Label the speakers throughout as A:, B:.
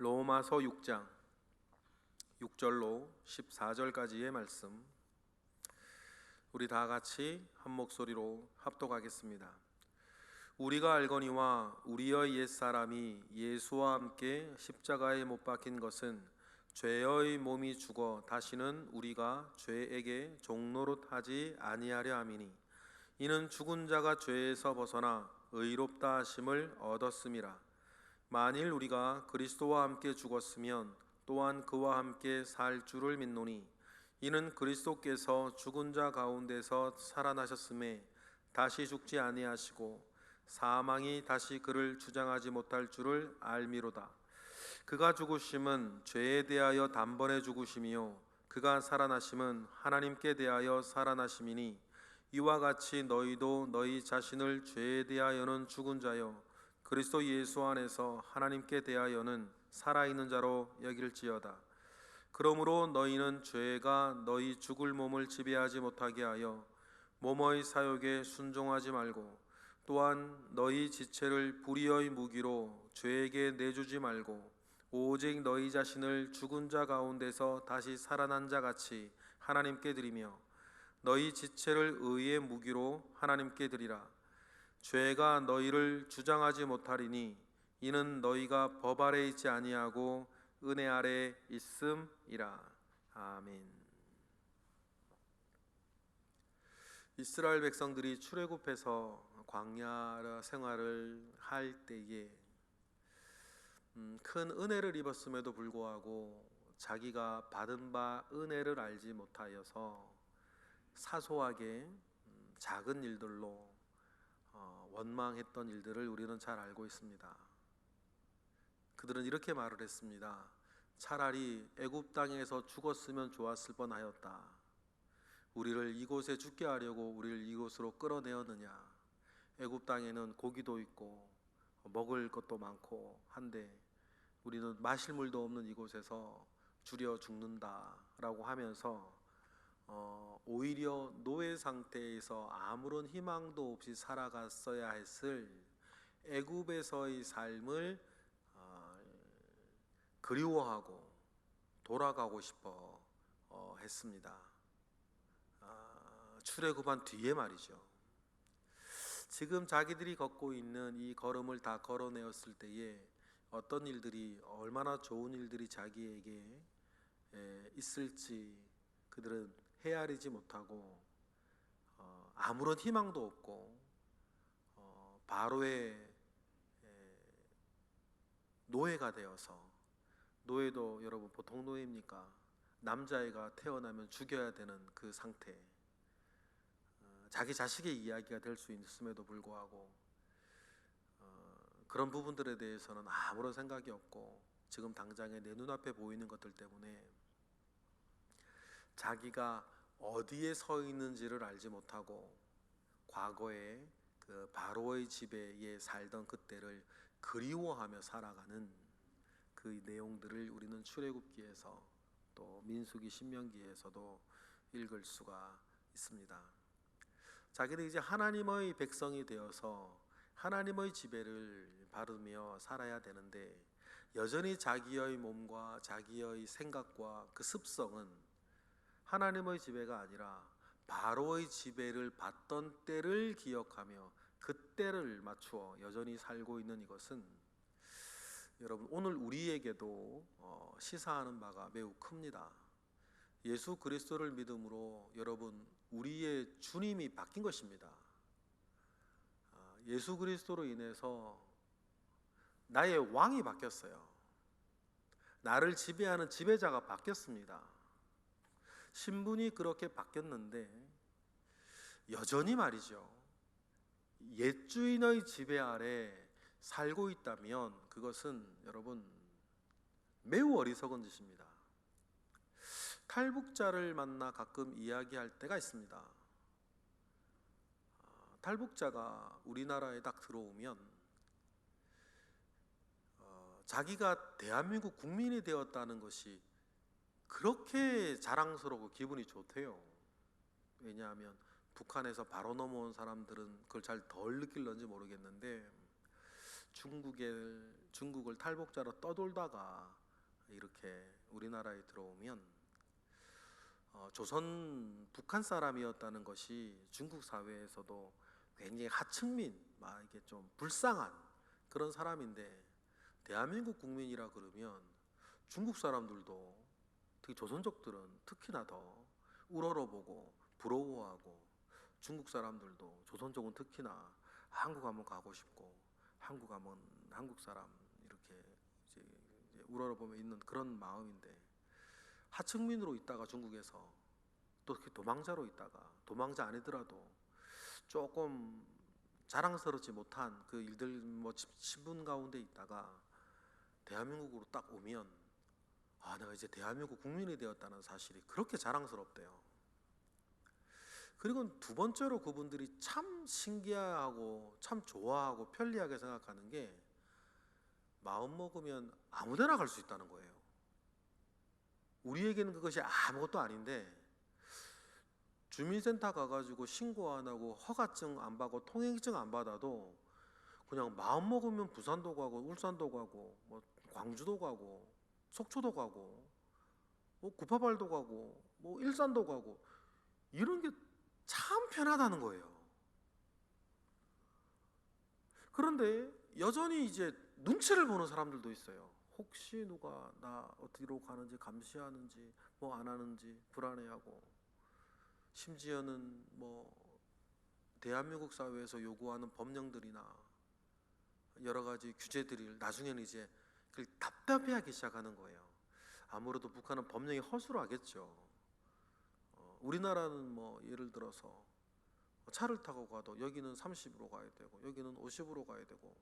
A: 로마서 6장 6절로 14절까지의 말씀, 우리 다 같이 한 목소리로 합독하겠습니다. 우리가 알거니와 우리의 옛사람이 예수와 함께 십자가에 못 박힌 것은 죄의 몸이 죽어 다시는 우리가 죄에게 종노릇하지 아니하려 함이니, 이는 죽은 자가 죄에서 벗어나 의롭다 하심을 얻었음이라. 만일 우리가 그리스도와 함께 죽었으면 또한 그와 함께 살 줄을 믿노니, 이는 그리스도께서 죽은 자 가운데서 살아나셨음에 다시 죽지 아니하시고 사망이 다시 그를 주장하지 못할 줄을 알미로다. 그가 죽으심은 죄에 대하여 단번에 죽으심이요 그가 살아나심은 하나님께 대하여 살아나심이니, 이와 같이 너희도 너희 자신을 죄에 대하여는 죽은 자요 그리스도 예수 안에서 하나님께 대하여는 살아있는 자로 여길지어다. 그러므로 너희는 죄가 너희 죽을 몸을 지배하지 못하게 하여 몸의 사욕에 순종하지 말고, 또한 너희 지체를 불의의 무기로 죄에게 내주지 말고, 오직 너희 자신을 죽은 자 가운데서 다시 살아난 자 같이 하나님께 드리며 너희 지체를 의의 무기로 하나님께 드리라. 죄가 너희를 주장하지 못하리니, 이는 너희가 법 아래 있지 아니하고 은혜 아래 있음이라. 아멘. 이스라엘 백성들이 출애굽해서 광야 생활을 할 때에 큰 은혜를 입었음에도 불구하고 자기가 받은 바 은혜를 알지 못하여서 사소하게 작은 일들로 원망했던 일들을 우리는 잘 알고 있습니다. 그들은 이렇게 말을 했습니다. 차라리 애굽 땅에서 죽었으면 좋았을 뻔하였다. 우리를 이곳에 죽게 하려고 우리를 이곳으로 끌어내었느냐. 애굽 땅에는 고기도 있고 먹을 것도 많고 한데 우리는 마실 물도 없는 이곳에서 주려 죽는다라고 하면서 오히려 노예 상태에서 아무런 희망도 없이 살아갔어야 했을 애굽에서의 삶을 그리워하고 돌아가고 싶어 했습니다. 출애굽한 뒤에 말이죠. 지금 자기들이 걷고 있는 이 걸음을 다 걸어내었을 때에 어떤 일들이, 얼마나 좋은 일들이 자기에게 있을지 그들은 헤아리지 못하고 아무런 희망도 없고 바로의 노예가 되어서, 노예도 여러분 보통 노예입니까? 남자애가 태어나면 죽여야 되는 그 상태, 자기 자식의 이야기가 될 수 있음에도 불구하고 그런 부분들에 대해서는 아무런 생각이 없고, 지금 당장에 내 눈앞에 보이는 것들 때문에 자기가 어디에 서 있는지를 알지 못하고 과거에 그 바로의 지배에 살던 그때를 그리워하며 살아가는 그 내용들을 우리는 출애굽기에서 또 민수기, 신명기에서도 읽을 수가 있습니다. 자기들이 이제 하나님의 백성이 되어서 하나님의 지배를 받으며 살아야 되는데, 여전히 자기의 몸과 자기의 생각과 그 습성은 하나님의 지배가 아니라 바로의 지배를 받던 때를 기억하며 그때를 맞추어 여전히 살고 있는 이것은, 여러분 오늘 우리에게도 시사하는 바가 매우 큽니다. 예수 그리스도를 믿음으로 여러분 우리의 주님이 바뀐 것입니다. 예수 그리스도로 인해서 나의 왕이 바뀌었어요. 나를 지배하는 지배자가 바뀌었습니다. 신분이 그렇게 바뀌었는데 여전히 말이죠, 옛 주인의 지배 아래 살고 있다면 그것은 여러분 매우 어리석은 짓입니다. 탈북자를 만나 가끔 이야기할 때가 있습니다. 탈북자가 우리나라에 딱 들어오면 자기가 대한민국 국민이 되었다는 것이 그렇게 자랑스러우고 기분이 좋대요. 왜냐하면 북한에서 바로 넘어온 사람들은 그걸 잘 덜 느낄런지 모르겠는데, 중국을 탈북자로 떠돌다가 이렇게 우리나라에 들어오면 조선 북한 사람이었다는 것이 중국 사회에서도 굉장히 하층민, 막 이게 좀 불쌍한 그런 사람인데, 대한민국 국민이라 그러면 중국 사람들도, 특히 조선족들은 특히나 더 우러러보고 부러워하고, 중국 사람들도 조선족은 특히나 한국 한번 가고 싶고, 한국 하면 한국 사람 이렇게 이제 우러러보며 있는 그런 마음인데, 하층민으로 있다가 중국에서 또 도망자로 있다가, 도망자 아니더라도 조금 자랑스럽지 못한 그 일들 신분 가운데 있다가 대한민국으로 딱 오면, 내가 이제 대한민국 국민이 되었다는 사실이 그렇게 자랑스럽대요. 그리고 두 번째로 그분들이 참 신기하고 참 좋아하고 편리하게 생각하는 게, 마음 먹으면 아무데나 갈 수 있다는 거예요. 우리에게는 그것이 아무것도 아닌데, 주민센터 가가지고 신고 안 하고 허가증 안 받고 통행증 안 받아도 그냥 마음 먹으면 부산도 가고 울산도 가고 뭐 광주도 가고 속초도 가고 뭐 구파발도 가고 뭐 일산도 가고, 이런 게 참 편하다는 거예요. 그런데 여전히 이제 눈치를 보는 사람들도 있어요. 혹시 누가 나 어디로 가는지 감시하는지 뭐 안 하는지 불안해하고, 심지어는 뭐 대한민국 사회에서 요구하는 법령들이나 여러 가지 규제들을 나중에는 이제 그걸 답답해하기 시작하는 거예요. 아무래도 북한은 법령이 허술하겠죠. 우리나라는 뭐 예를 들어서 차를 타고 가도 여기는 30으로 가야 되고 여기는 50으로 가야 되고,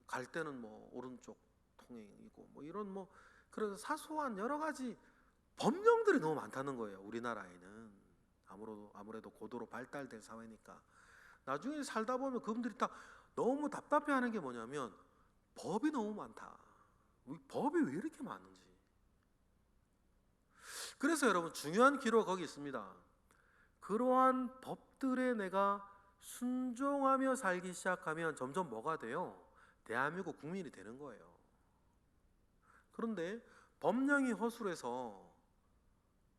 A: 갈 때는 뭐 오른쪽 통행이고 뭐 이런 뭐 그런 사소한 여러 가지 법령들이 너무 많다는 거예요. 우리나라에는 아무래도 고도로 발달된 사회니까. 나중에 살다 보면 그분들이 다 너무 답답해하는 게 뭐냐면, 법이 너무 많다. 법이 왜 이렇게 많은지. 그래서 여러분, 중요한 기로가 거기 있습니다. 그러한 법들에 내가 순종하며 살기 시작하면 점점 뭐가 돼요? 대한민국 국민이 되는 거예요. 그런데 법령이 허술해서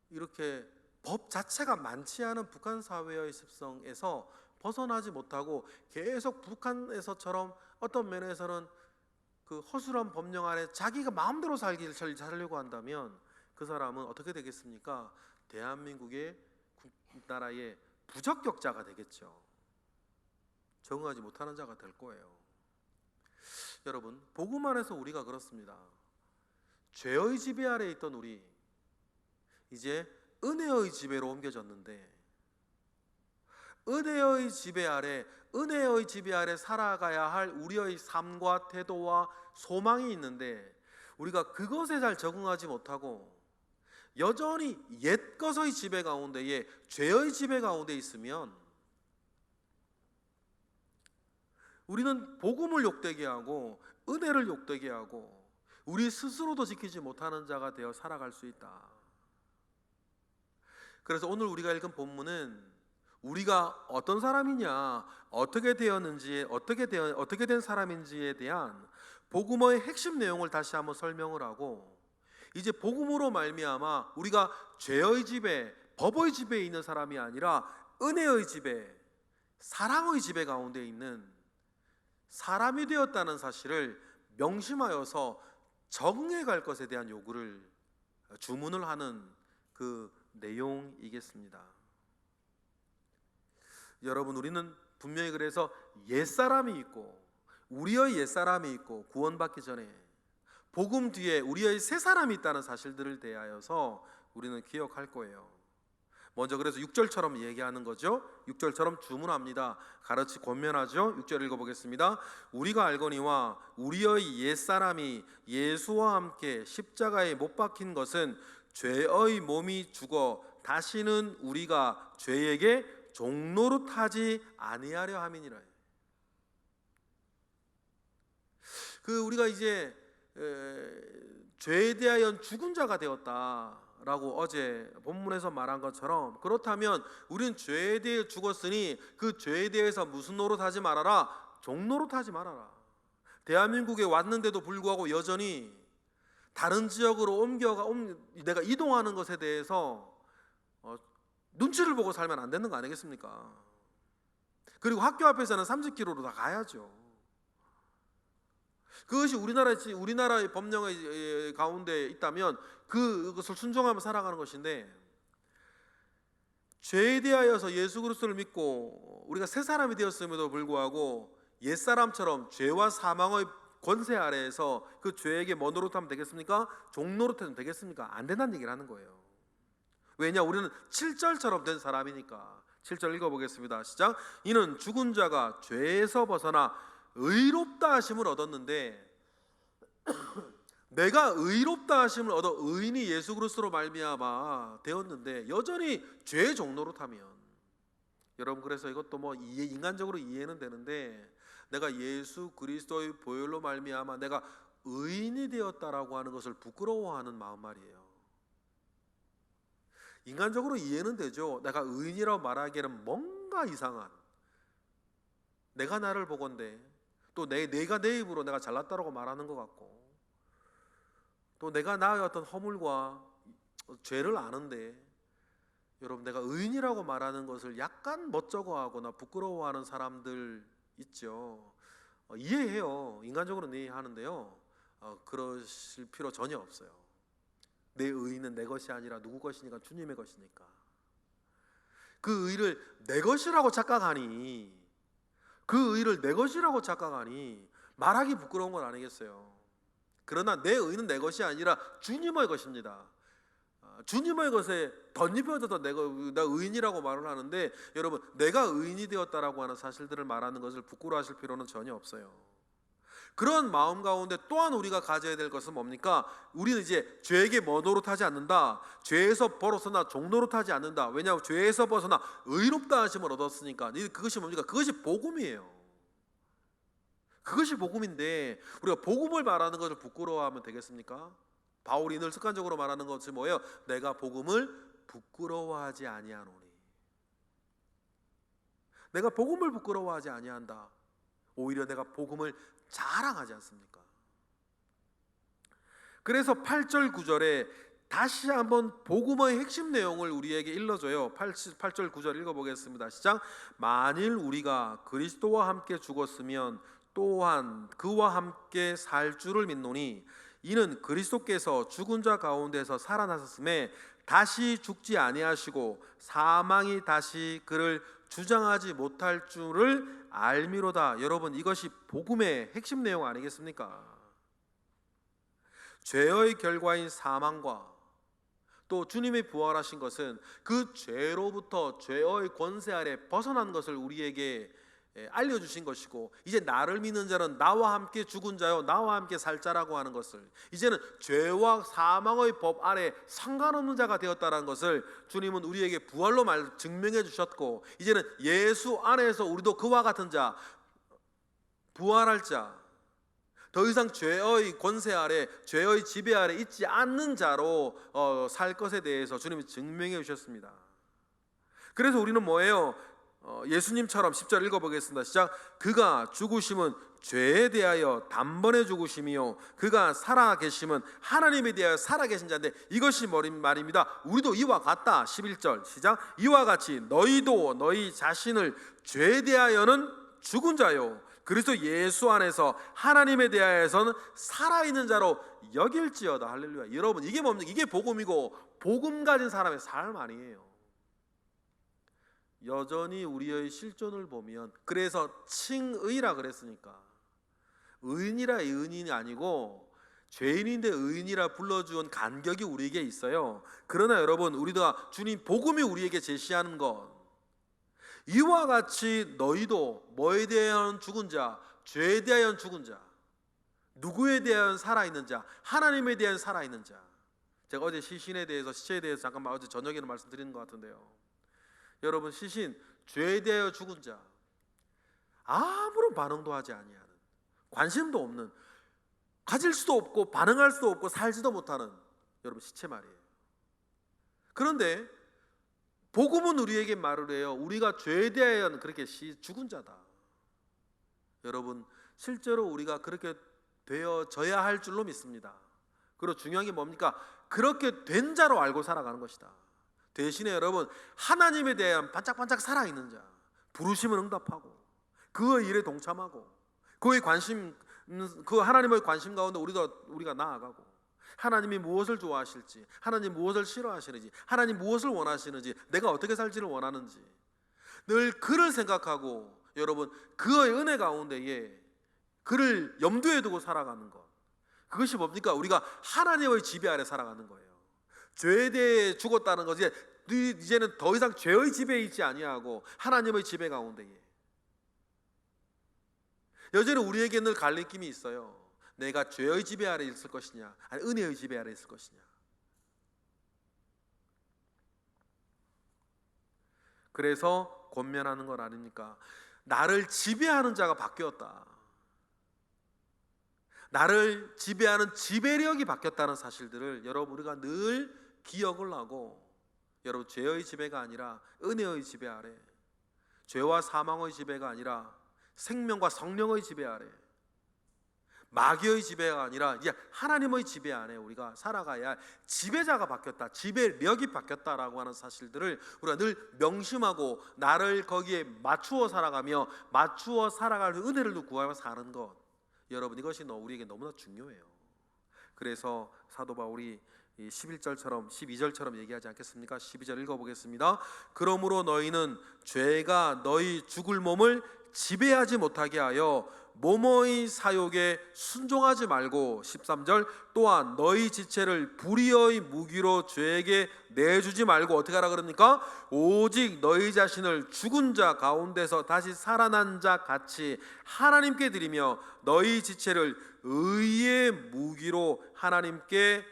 A: 이렇게 법 자체가 많지 않은 북한 사회의 습성에서 벗어나지 못하고 계속 북한에서처럼 어떤 면에서는 그 허술한 법령 안에 자기가 마음대로 살려고 한다면 그 사람은 어떻게 되겠습니까? 대한민국의 나라의 부적격자가 되겠죠. 적응하지 못하는 자가 될 거예요. 여러분, 복음 안에서 우리가 그렇습니다. 죄의 지배 아래 있던 우리, 이제 은혜의 지배로 옮겨졌는데, 은혜의 지배 아래 살아가야 할 우리의 삶과 태도와 소망이 있는데, 우리가 그것에 잘 적응하지 못하고 여전히 옛 것의 지배 가운데에, 죄의 지배 가운데 있으면 우리는 복음을 욕되게 하고 은혜를 욕되게 하고 우리 스스로도 지키지 못하는 자가 되어 살아갈 수 있다. 그래서 오늘 우리가 읽은 본문은 우리가 어떤 사람이냐, 어떻게 되었는지, 어떻게 된 사람인지에 대한 복음의 핵심 내용을 다시 한번 설명을 하고, 이제 복음으로 말미암아 우리가 죄의 지배, 법의 지배에 있는 사람이 아니라 은혜의 지배, 사랑의 지배 가운데 있는 사람이 되었다는 사실을 명심하여서 적응해 갈 것에 대한 요구를 주문을 하는 그 내용이겠습니다. 여러분, 우리는 분명히 그래서 옛사람이 있고 우리의 옛사람이 있고, 구원받기 전에 복음 뒤에 우리의 새 사람이 있다는 사실들을 대하여서 우리는 기억할 거예요. 먼저 그래서 6절처럼 얘기하는 거죠. 6절처럼 주문합니다. 가르치 권면하죠. 6절 읽어보겠습니다. 우리가 알거니와 우리의 옛사람이 예수와 함께 십자가에 못 박힌 것은 죄의 몸이 죽어 다시는 우리가 죄에게 종노릇하지 아니하려 함이니라. 우리가 이제 죄에 대하여 죽은 자가 되었다라고 어제 본문에서 말한 것처럼, 그렇다면 우리는 죄에 대해 죽었으니 그 죄에 대해서 무슨 노릇하지 말아라? 종노릇하지 말아라. 대한민국에 왔는데도 불구하고 여전히 다른 지역으로 내가 이동하는 것에 대해서 눈치를 보고 살면 안 되는 거 아니겠습니까? 그리고 학교 앞에서는 30km로 다 가야죠. 그것이 우리나라의 법령의 가운데 있다면 그것을 순종하며 살아가는 것인데, 죄에 대하여서 예수 그리스도를 믿고 우리가 새 사람이 되었음에도 불구하고 옛사람처럼 죄와 사망의 권세 아래에서 그 죄에게 뭐 노릇하면 되겠습니까? 종노릇하면 되겠습니까? 안 된다는 얘기를 하는 거예요. 왜냐? 우리는 7절처럼 된 사람이니까. 7절 읽어보겠습니다. 시작. 이는 죽은 자가 죄에서 벗어나 의롭다 하심을 얻었는데, 내가 의롭다 하심을 얻어 의인이 예수 그리스도로 말미암아 되었는데 여전히 죄의 종노릇하면, 여러분, 그래서 이것도 뭐 인간적으로 이해는 되는데, 내가 예수 그리스도의 보혈로 말미암아 내가 의인이 되었다라고 하는 것을 부끄러워하는 마음 말이에요. 인간적으로 이해는 되죠. 내가 의인이라고 말하기에는 뭔가 이상한, 내가 나를 보건대 또 내가 내 입으로 내가 잘났다라고 말하는 것 같고, 또 내가 나의 어떤 허물과 죄를 아는데, 여러분, 내가 의인이라고 말하는 것을 약간 멋쩍어하거나 부끄러워하는 사람들 있죠. 이해해요. 인간적으로는 이해하는데요, 그러실 필요 전혀 없어요. 내 의의는 내 것이 아니라 누구 것이니까? 주님의 것이니까. 그 의를 내 것이라고 착각하니, 그 의를 내 것이라고 착각하니 말하기 부끄러운 건 아니겠어요. 그러나 내 의는 내 것이 아니라 주님의 것입니다. 주님의 것에 덧입혀져서 내가 의인이라고 말을 하는데, 여러분, 내가 의인이 되었다라고 하는 사실들을 말하는 것을 부끄러워하실 필요는 전혀 없어요. 그런 마음 가운데 또한 우리가 가져야 될 것은 뭡니까? 우리는 이제 죄에게 뭐 노릇하지 않는다. 죄에서 벗어나 종노릇하지 않는다. 왜냐하면 죄에서 벗어나 의롭다 하심을 얻었으니까. 그것이 뭡니까? 그것이 복음이에요. 그것이 복음인데 우리가 복음을 말하는 것을 부끄러워하면 되겠습니까? 바울이 늘 습관적으로 말하는 것이 뭐예요? 내가 복음을 부끄러워하지 아니하노니. 내가 복음을 부끄러워하지 아니한다. 오히려 내가 복음을 자랑하지 않습니까? 그래서 8절 9절에 다시 한번 복음의 핵심 내용을 우리에게 일러줘요. 8절 9절 읽어보겠습니다. 시작. 만일 우리가 그리스도와 함께 죽었으면 또한 그와 함께 살 줄을 믿노니, 이는 그리스도께서 죽은 자 가운데서 살아나셨음에 다시 죽지 아니하시고 사망이 다시 그를 주장하지 못할 줄을 알미로다. 여러분, 이것이 복음의 핵심 내용 아니겠습니까? 죄의 결과인 사망과 또 주님이 부활하신 것은 그 죄로부터, 죄의 권세 아래 벗어난 것을 우리에게 알려주신 것이고, 이제 나를 믿는 자는 나와 함께 죽은 자요 나와 함께 살 자라고 하는 것을, 이제는 죄와 사망의 법 아래 상관없는 자가 되었다는 것을 주님은 우리에게 부활로 증명해 주셨고, 이제는 예수 안에서 우리도 그와 같은 자, 부활할 자, 더 이상 죄의 권세 아래, 죄의 지배 아래 있지 않는 자로 살 것에 대해서 주님이 증명해 주셨습니다. 그래서 우리는 뭐예요? 예수님처럼 10절 읽어보겠습니다. 시작. 그가 죽으심은 죄에 대하여 단번에 죽으심이요 그가 살아계심은 하나님에 대하여 살아계신 자인데, 이것이 말입니다. 우리도 이와 같다. 11절 시작. 이와 같이 너희도 너희 자신을 죄에 대하여는 죽은 자요 그리스도 예수 안에서 하나님에 대하여서는 살아있는 자로 여길지어다. 할렐루야. 여러분, 이게 뭡니까? 이게 복음이고 복음 가진 사람의 삶 아니에요. 여전히 우리의 실존을 보면, 그래서 칭의라 그랬으니까, 의인이라 의인이 아니고 죄인인데 의인이라 불러주은 간격이 우리에게 있어요. 그러나 여러분, 우리가 주님 복음이 우리에게 제시하는 것, 이와 같이 너희도 뭐에 대한 죽은 자, 죄에 대한 죽은 자, 누구에 대한 살아있는 자, 하나님에 대한 살아있는 자. 제가 어제 시체에 대해서 잠깐만 어제 저녁에는 말씀드리는 것 같은데요, 여러분, 시신, 죄에 대하여 죽은 자, 아무런 반응도 하지 아니하는, 관심도 없는, 가질 수도 없고 반응할 수도 없고 살지도 못하는, 여러분, 시체 말이에요. 그런데 복음은 우리에게 말을 해요. 우리가 죄에 대하여는 그렇게 죽은 자다. 여러분, 실제로 우리가 그렇게 되어져야 할 줄로 믿습니다. 그리고 중요한 게 뭡니까? 그렇게 된 자로 알고 살아가는 것이다. 대신에 여러분, 하나님에 대한 반짝반짝 살아있는 자, 부르심을 응답하고 그 일에 동참하고 그의 관심, 그 하나님의 관심 가운데 우리가 나아가고, 하나님이 무엇을 좋아하실지, 하나님 무엇을 싫어하시는지, 하나님 무엇을 원하시는지, 내가 어떻게 살지를 원하는지 늘 그를 생각하고, 여러분, 그의 은혜 가운데에 그를 염두에 두고 살아가는 것, 그것이 뭡니까? 우리가 하나님의 지배 아래 살아가는 거예요. 죄에 대해 죽었다는 것이 이제는 더 이상 죄의 지배에 있지 아니하고 하나님의 지배 가운데에. 여전히 우리에게 늘 갈림길이 있어요. 내가 죄의 지배 아래 있을 것이냐, 아니 은혜의 지배 아래 있을 것이냐. 그래서 권면하는 건 아닙니까? 나를 지배하는 자가 바뀌었다. 나를 지배하는 지배력이 바뀌었다는 사실들을 여러분 우리가 늘 기억을 하고, 여러분 죄의 지배가 아니라 은혜의 지배 아래, 죄와 사망의 지배가 아니라 생명과 성령의 지배 아래, 마귀의 지배가 아니라 이제 하나님의 지배 안에 우리가 살아가야 할 지배자가 바뀌었다, 지배력이 바뀌었다라고 하는 사실들을 우리가 늘 명심하고 나를 거기에 맞추어 살아가며 맞추어 살아갈 은혜를 구하며 사는 것, 여러분 이것이 우리에게 너무나 중요해요. 그래서 사도 바울이 11절처럼 12절처럼 얘기하지 않겠습니까? 12절 읽어보겠습니다. 그러므로 너희는 죄가 너희 죽을 몸을 지배하지 못하게 하여 몸의 사욕에 순종하지 말고, 13절, 또한 너희 지체를 불의의 무기로 죄에게 내주지 말고 어떻게 하라 그럽니까? 오직 너희 자신을 죽은 자 가운데서 다시 살아난 자 같이 하나님께 드리며 너희 지체를 의의 무기로 하나님께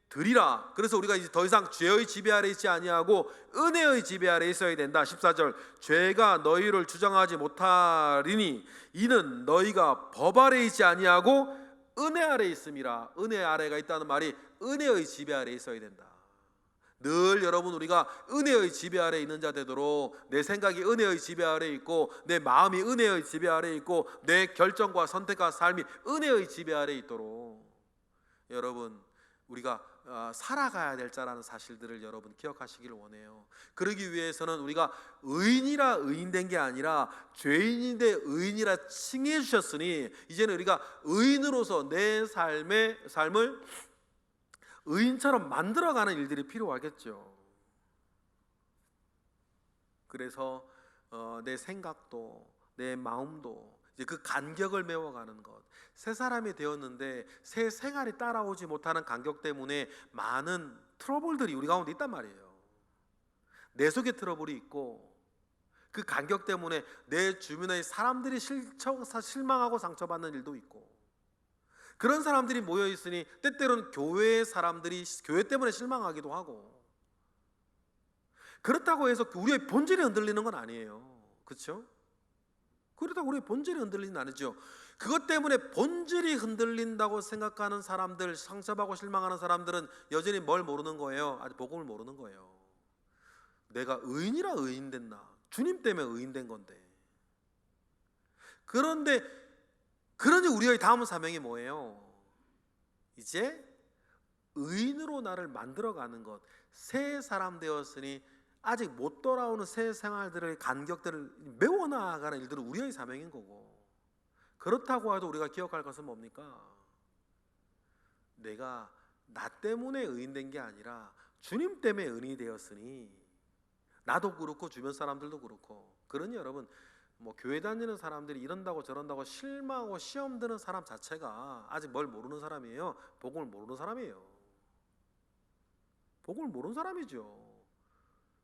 A: 드리라. 그래서 우리가 이제 더 이상 죄의 지배 아래 있지 아니하고 은혜의 지배 아래 있어야 된다. 14절, 죄가 너희를 주장하지 못하리니 이는 너희가 법 아래 있지 아니하고 은혜 아래 있음이라. 은혜 아래가 있다는 말이 은혜의 지배 아래 있어야 된다. 늘 여러분 우리가 은혜의 지배 아래 있는 자 되도록, 내 생각이 은혜의 지배 아래 있고 내 마음이 은혜의 지배 아래 있고 내 결정과 선택과 삶이 은혜의 지배 아래 있도록 여러분 우리가 살아가야 될 자라는 사실들을 여러분 기억하시기를 원해요. 그러기 위해서는 우리가 의인이라 의인된 게 아니라 죄인인데 의인이라 칭해 주셨으니 이제는 우리가 의인으로서 내 삶을 의인처럼 만들어가는 일들이 필요하겠죠. 그래서 내 생각도 내 마음도 이제 그 간격을 메워가는 것, 새 사람이 되었는데 새 생활이 따라오지 못하는 간격 때문에 많은 트러블들이 우리 가운데 있단 말이에요. 내 속에 트러블이 있고 그 간격 때문에 내 주변의 사람들이 실망하고 상처받는 일도 있고, 그런 사람들이 모여 있으니 때때로는 교회의 사람들이 교회 때문에 실망하기도 하고, 그렇다고 해서 우리의 본질이 흔들리는 건 아니에요. 그렇죠? 그렇다고 우리의 본질이 흔들리는 아니죠. 그것 때문에 본질이 흔들린다고 생각하는 사람들, 상처받고 실망하는 사람들은 여전히 뭘 모르는 거예요? 아직 복음을 모르는 거예요. 내가 의인이라 의인됐나? 주님 때문에 의인된 건데. 그러니 우리의 다음 사명이 뭐예요? 이제 의인으로 나를 만들어가는 것, 새 사람 되었으니 아직 못 돌아오는 새 생활들의 간격들을 메워나가는 일들은 우리의 사명인 거고, 그렇다고 해도 우리가 기억할 것은 뭡니까? 내가 나 때문에 의인된 게 아니라 주님 때문에 의인이 되었으니, 나도 그렇고 주변 사람들도 그렇고. 그러니 여러분 교회 다니는 사람들이 이런다고 저런다고 실망하고 시험 드는 사람 자체가 아직 뭘 모르는 사람이에요. 복음을 모르는 사람이에요. 복음을 모르는 사람이죠.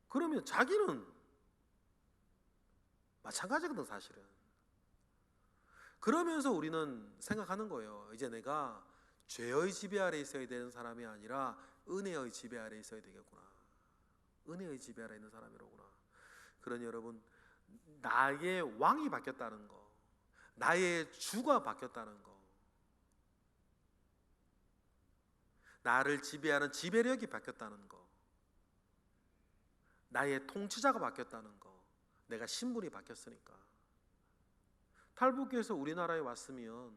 A: 그러면 자기는 마찬가지거든 사실은. 그러면서 우리는 생각하는 거예요. 이제 내가 죄의 지배 아래 있어야 되는 사람이 아니라 은혜의 지배 아래 있어야 되겠구나. 은혜의 지배 아래 있는 사람이로구나. 그러니 여러분, 나의 왕이 바뀌었다는 거, 나의 주가 바뀌었다는 거, 나를 지배하는 지배력이 바뀌었다는 거, 나의 통치자가 바뀌었다는 거, 내가 신분이 바뀌었으니까 탈북해서 우리나라에 왔으면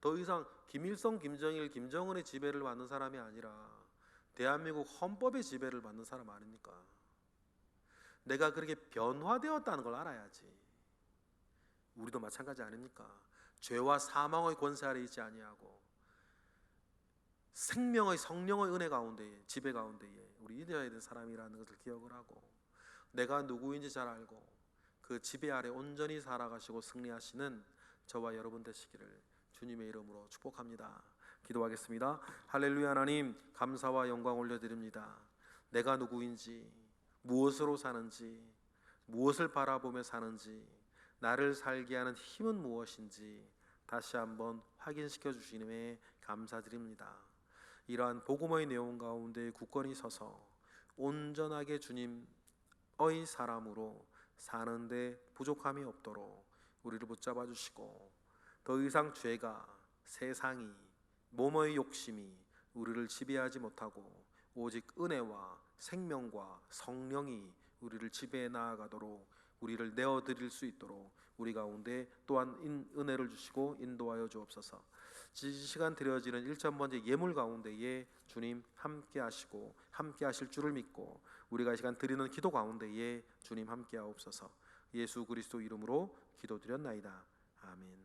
A: 더 이상 김일성, 김정일, 김정은의 지배를 받는 사람이 아니라 대한민국 헌법의 지배를 받는 사람 아닙니까? 내가 그렇게 변화되었다는 걸 알아야지. 우리도 마찬가지 아닙니까? 죄와 사망의 권세 아래 있지 아니하고 생명의 성령의 은혜 가운데에, 지배 가운데에 우리 이겨야 되는 사람이라는 것을 기억을 하고, 내가 누구인지 잘 알고 그 지배 아래 온전히 살아가시고 승리하시는 저와 여러분 되시기를 주님의 이름으로 축복합니다. 기도하겠습니다. 할렐루야. 하나님, 감사와 영광 올려드립니다. 내가 누구인지, 무엇으로 사는지, 무엇을 바라보며 사는지, 나를 살게 하는 힘은 무엇인지 다시 한번 확인시켜 주시님에 감사드립니다. 이러한 복음의 내용 가운데 굳건히 서서 온전하게 주님의 사람으로 사는데 부족함이 없도록 우리를 붙잡아 주시고, 더 이상 죄가, 세상이, 몸의 욕심이 우리를 지배하지 못하고 오직 은혜와 생명과 성령이 우리를 지배해 나아가도록 우리를 내어드릴 수 있도록 우리 가운데 또한 은혜를 주시고 인도하여 주옵소서. 이 시간 드려지는 1,000번째 예물 가운데에 주님 함께 하시고 함께 하실 줄을 믿고, 우리가 이 시간 드리는 기도 가운데에 주님 함께 하옵소서. 예수 그리스도 이름으로 기도드렸나이다. 아멘.